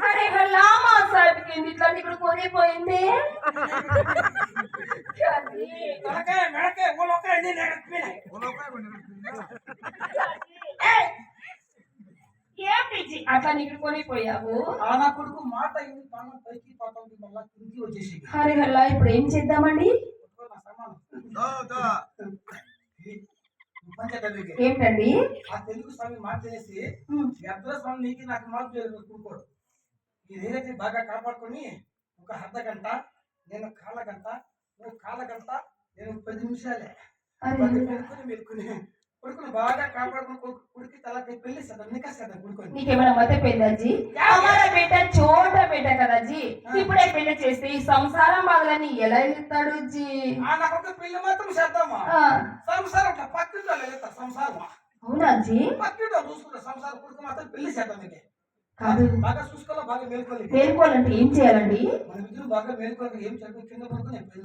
అరే లామా సాహిబ్ ఇట్లా ఇక్కడ కొనిపోయింది అట్లా నీకు కొనిపోయావు. నా కొడుకు మాట పైకి పైకి వచ్చేసి హరి హల్లా ఇప్పుడు ఏం చేద్దామండి? ఏంటండి? ఆ తెలుగు స్వామి మాట చేసి అబ్దుల్ స్వామి నీకు నాకు మాట కూడుకోడు. ఇదేదైతే బాగా కాపాడుకొని ఒక అర్ధ గంట, నేను కాళ్ళ గంట, నువ్వు కాళ్ళ గంట, నేను 10 నిమిషాలే మెలుకుని కొడుకుని బాగా కాపాడుకుని కొడుకు తల పెళ్లి చేద్దాం, నికాసేద్దాం కొడుకుని. నీకేమైనా మతపోయిందా జీ? హమారా బేట చోట బేట కదా జీ. ఇప్పుడే పెళ్లి చేస్తే ఈ సంసారం బాధలని ఎలా వెళ్తాడు జీ? నాకు పెళ్లి మాత్రం చేద్దామా? సంసారం పక్కింటో వెళ్తా సంసారం. అవునా జీ? పక్కింటో చూసుకుంటా సంసారం. కొడుకు మాత్రం పెళ్లి చేద్దాం. కాదు బాగా చూసుకోవాలి, బాగా మేలుకోవాలి. మేలుకోవాలంటే ఏం చేయాలండి? మన విధులు బాగా మేలుకోవాలి. ఏం చదువు కింద పడుకుని